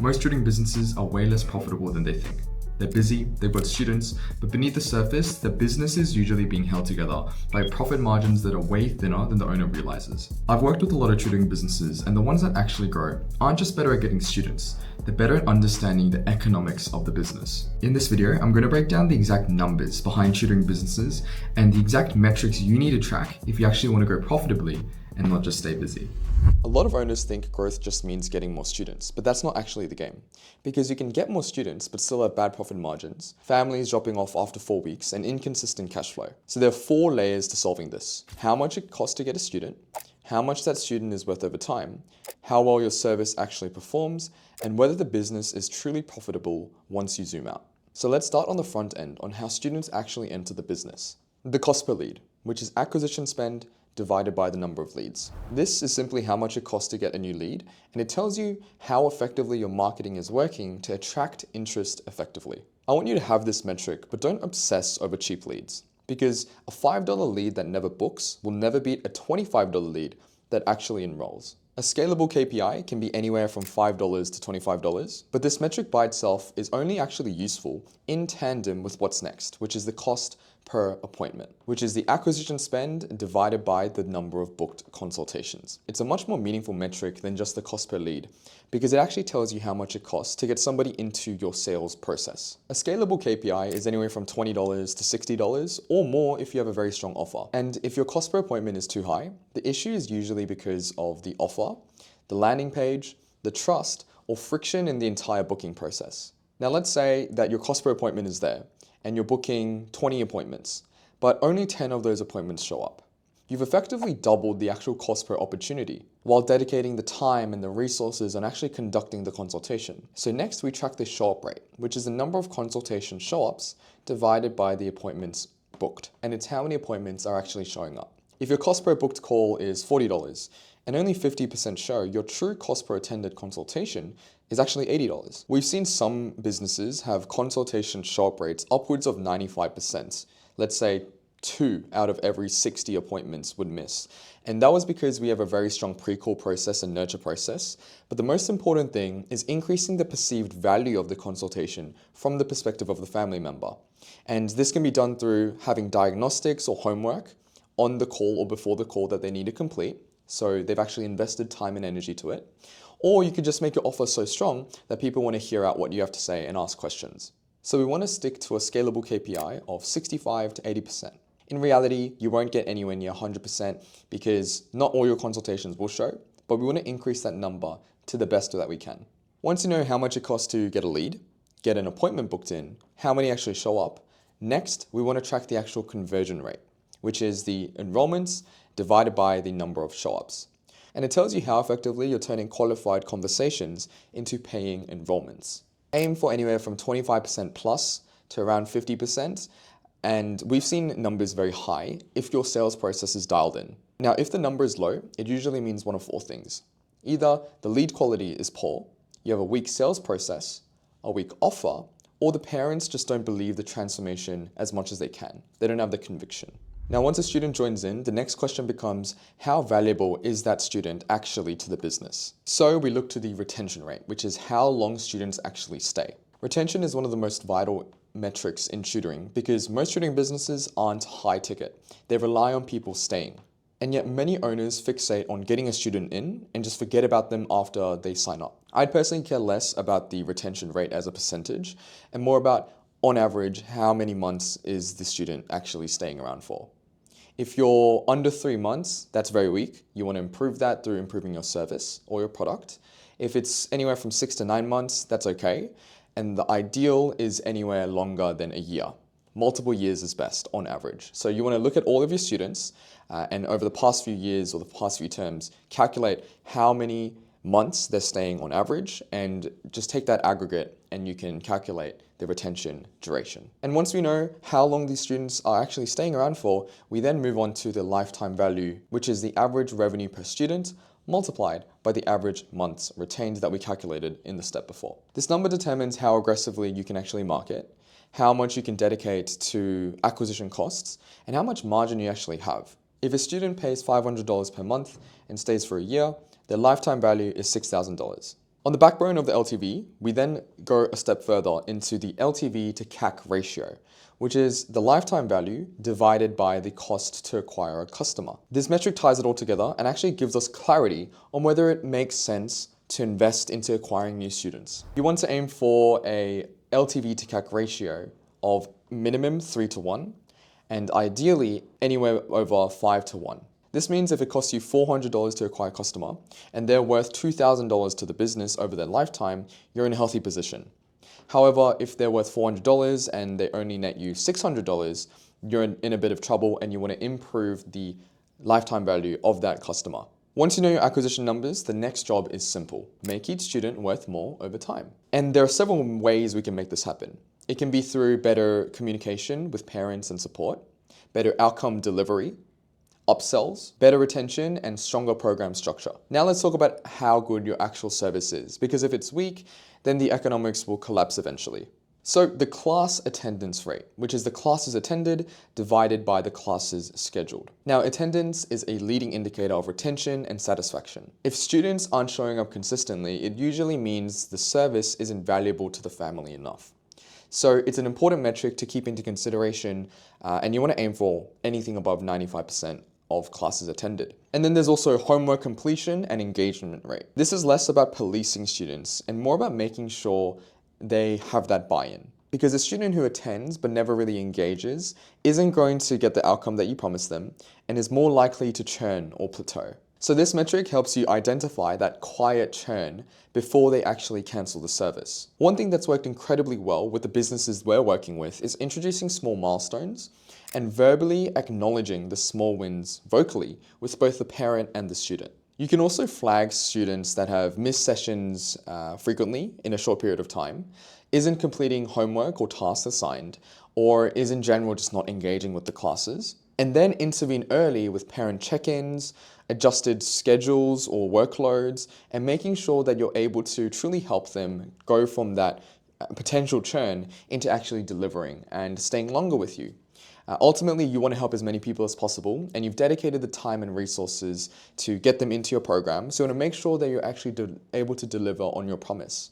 Most tutoring businesses are way less profitable than they think. They're busy, they've got students, but beneath the surface, the business is usually being held together by profit margins that are way thinner than the owner realizes. I've worked with a lot of tutoring businesses, and the ones that actually grow aren't just better at getting students, they're better at understanding the economics of the business. In this video, I'm going to break down the exact numbers behind tutoring businesses and the exact metrics you need to track if you actually want to grow profitably and not just stay busy. A lot of owners think growth just means getting more students, but that's not actually the game. Because you can get more students but still have bad profit margins, families dropping off after 4 weeks, and inconsistent cash flow. So there are 4 layers to solving this. How much it costs to get a student, how much that student is worth over time, how well your service actually performs, and whether the business is truly profitable once you zoom out. So let's start on the front end on how students actually enter the business. The cost per lead, which is acquisition spend divided by the number of leads. This is simply how much it costs to get a new lead, and it tells you how effectively your marketing is working to attract interest effectively. I want you to have this metric, but don't obsess over cheap leads, because a $5 lead that never books will never beat a $25 lead that actually enrolls. A scalable KPI can be anywhere from $5 to $25, but this metric by itself is only actually useful in tandem with what's next, which is the cost per appointment, which is the acquisition spend divided by the number of booked consultations. It's a much more meaningful metric than just the cost per lead, because it actually tells you how much it costs to get somebody into your sales process. A scalable KPI is anywhere from $20 to $60 or more if you have a very strong offer. And if your cost per appointment is too high, the issue is usually because of the offer, the landing page, the trust, or friction in the entire booking process. Now let's say that your cost per appointment is there, and you're booking 20 appointments, but only 10 of those appointments show up. You've effectively doubled the actual cost per opportunity while dedicating the time and the resources on actually conducting the consultation. So next we track the show-up rate, which is the number of consultation show-ups divided by the appointments booked, and it's how many appointments are actually showing up. If your cost per booked call is $40 and only 50% show, your true cost per attended consultation is actually $80. We've seen some businesses have consultation show-up rates upwards of 95%. Let's say 2 out of every 60 appointments would miss. And that was because we have a very strong pre-call process and nurture process. But the most important thing is increasing the perceived value of the consultation from the perspective of the family member. And this can be done through having diagnostics or homework on the call or before the call that they need to complete. So they've actually invested time and energy to it. Or you could just make your offer so strong that people want to hear out what you have to say and ask questions. So we want to stick to a scalable KPI of 65 to 80%. In reality, you won't get anywhere near 100% because not all your consultations will show, but we want to increase that number to the best that we can. Once you know how much it costs to get a lead, get an appointment booked in, how many actually show up, next we want to track the actual conversion rate, which is the enrollments divided by the number of show-ups. And it tells you how effectively you're turning qualified conversations into paying enrollments. Aim for anywhere from 25% plus to around 50%, and we've seen numbers very high if your sales process is dialed in. Now, if the number is low, it usually means one of 4 things. Either the lead quality is poor, you have a weak sales process, a weak offer, or the parents just don't believe the transformation as much as they can. They don't have the conviction. Now, once a student joins in, the next question becomes, how valuable is that student actually to the business? So we look to the retention rate, which is how long students actually stay. Retention is one of the most vital metrics in tutoring because most tutoring businesses aren't high ticket. They rely on people staying. And yet many owners fixate on getting a student in and just forget about them after they sign up. I'd personally care less about the retention rate as a percentage and more about, on average, how many months is the student actually staying around for. If you're under 3 months, that's very weak. You want to improve that through improving your service or your product. If it's anywhere from 6 to 9 months, that's okay. And the ideal is anywhere longer than a year. Multiple years is best on average. So you want to look at all of your students and over the past few years or the past few terms, calculate how many months they're staying on average and just take that aggregate and you can calculate the retention duration. And once we know how long these students are actually staying around for, we then move on to the lifetime value, which is the average revenue per student multiplied by the average months retained that we calculated in the step before. This number determines how aggressively you can actually market, how much you can dedicate to acquisition costs, and how much margin you actually have. If a student pays $500 per month and stays for a year, their lifetime value is $6,000. On the backbone of the LTV, we then go a step further into the LTV to CAC ratio, which is the lifetime value divided by the cost to acquire a customer. This metric ties it all together and actually gives us clarity on whether it makes sense to invest into acquiring new students. You want to aim for a LTV to CAC ratio of minimum 3 to 1, and ideally anywhere over 5 to 1. This means if it costs you $400 to acquire a customer and they're worth $2,000 to the business over their lifetime, you're in a healthy position. However, if they're worth $400 and they only net you $600, you're in a bit of trouble and you want to improve the lifetime value of that customer. Once you know your acquisition numbers, the next job is simple. Make each student worth more over time. And there are several ways we can make this happen. It can be through better communication with parents and support, better outcome delivery, upsells, better retention, and stronger program structure. Now let's talk about how good your actual service is, because if it's weak, then the economics will collapse eventually. So the class attendance rate, which is the classes attended divided by the classes scheduled. Now attendance is a leading indicator of retention and satisfaction. If students aren't showing up consistently, it usually means the service isn't valuable to the family enough. So it's an important metric to keep into consideration, and you want to aim for anything above 95% of classes attended. And then there's also homework completion and engagement rate. This is less about policing students and more about making sure they have that buy-in. Because a student who attends but never really engages isn't going to get the outcome that you promised them and is more likely to churn or plateau. So this metric helps you identify that quiet churn before they actually cancel the service. One thing that's worked incredibly well with the businesses we're working with is introducing small milestones and verbally acknowledging the small wins vocally with both the parent and the student. You can also flag students that have missed sessions frequently in a short period of time, isn't completing homework or tasks assigned, or is in general just not engaging with the classes, and then intervene early with parent check-ins, adjusted schedules or workloads, and making sure that you're able to truly help them go from that potential churn into actually delivering and staying longer with you. Ultimately, you want to help as many people as possible, and you've dedicated the time and resources to get them into your program, so you want to make sure that you're actually able to deliver on your promise.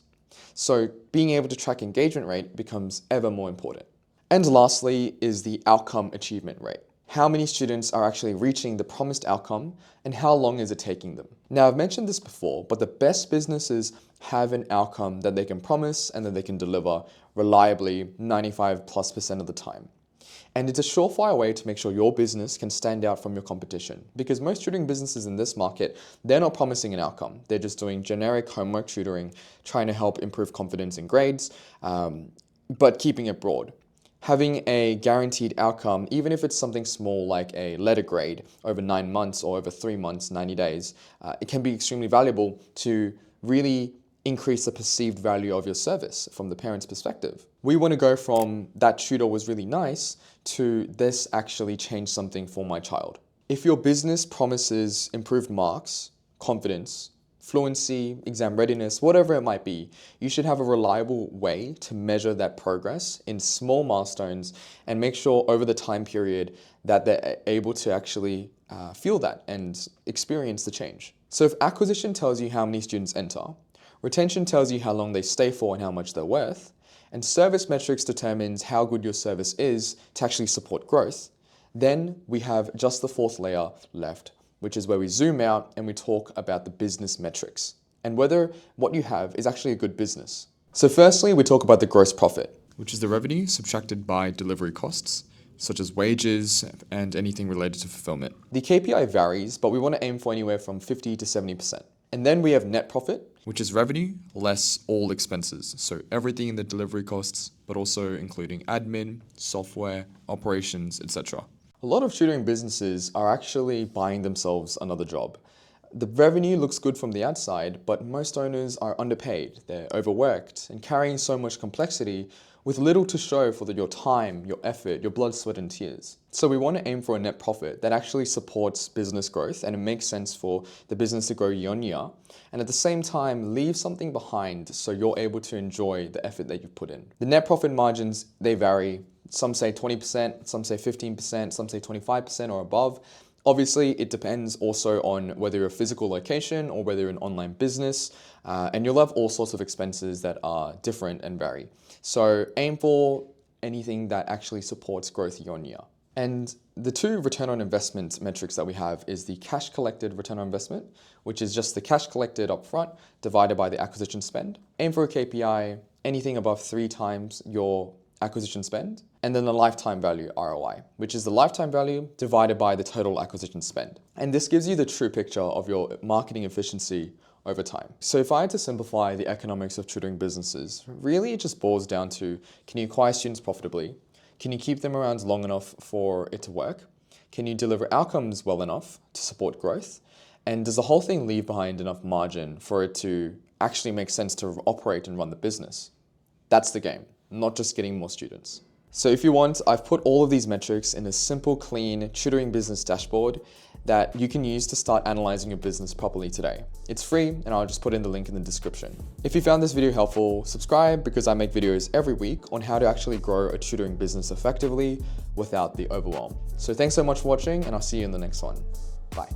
So being able to track engagement rate becomes ever more important. And lastly is the outcome achievement rate. How many students are actually reaching the promised outcome and how long is it taking them? Now, I've mentioned this before, but the best businesses have an outcome that they can promise and that they can deliver reliably 95+% of the time. And it's a surefire way to make sure your business can stand out from your competition. Because most tutoring businesses in this market, they're not promising an outcome. They're just doing generic homework tutoring, trying to help improve confidence in grades, but keeping it broad. Having a guaranteed outcome, even if it's something small like a letter grade over 9 months or over 3 months, 90 days, it can be extremely valuable to really increase the perceived value of your service from the parent's perspective. We want to go from that tutor was really nice to this actually changed something for my child. If your business promises improved marks, confidence, fluency, exam readiness, whatever it might be, you should have a reliable way to measure that progress in small milestones and make sure over the time period that they're able to actually feel that and experience the change. So if acquisition tells you how many students enter, retention tells you how long they stay for and how much they're worth, and service metrics determines how good your service is to actually support growth, then we have just the fourth layer left, which is where we zoom out and we talk about the business metrics and whether what you have is actually a good business. So firstly, we talk about the gross profit, which is the revenue subtracted by delivery costs, such as wages and anything related to fulfillment. The KPI varies, but we want to aim for anywhere from 50 to 70%. And then we have net profit, which is revenue less all expenses. So everything in the delivery costs, but also including admin, software, operations, etc. A lot of tutoring businesses are actually buying themselves another job. The revenue looks good from the outside, but most owners are underpaid, they're overworked, and carrying so much complexity with little to show for your time, your effort, your blood, sweat, and tears. So we want to aim for a net profit that actually supports business growth and it makes sense for the business to grow year on year, and at the same time leave something behind so you're able to enjoy the effort that you've put in. The net profit margins, they vary. Some say 20%, some say 15%, some say 25% or above. Obviously, it depends also on whether you're a physical location or whether you're an online business, and you'll have all sorts of expenses that are different and vary. So aim for anything that actually supports growth year on year. And the two return on investment metrics that we have is the cash collected return on investment, which is just the cash collected upfront divided by the acquisition spend. Aim for a KPI, anything above 3 times your acquisition spend, and then the lifetime value ROI, which is the lifetime value divided by the total acquisition spend. And this gives you the true picture of your marketing efficiency over time. So if I had to simplify the economics of tutoring businesses, really it just boils down to, can you acquire students profitably? Can you keep them around long enough for it to work? Can you deliver outcomes well enough to support growth? And does the whole thing leave behind enough margin for it to actually make sense to operate and run the business? That's the game, not just getting more students. So if you want, I've put all of these metrics in a simple, clean tutoring business dashboard that you can use to start analyzing your business properly today. It's free, and I'll just put in the link in the description. If you found this video helpful, subscribe, because I make videos every week on how to actually grow a tutoring business effectively without the overwhelm. So thanks so much for watching, and I'll see you in the next one. Bye.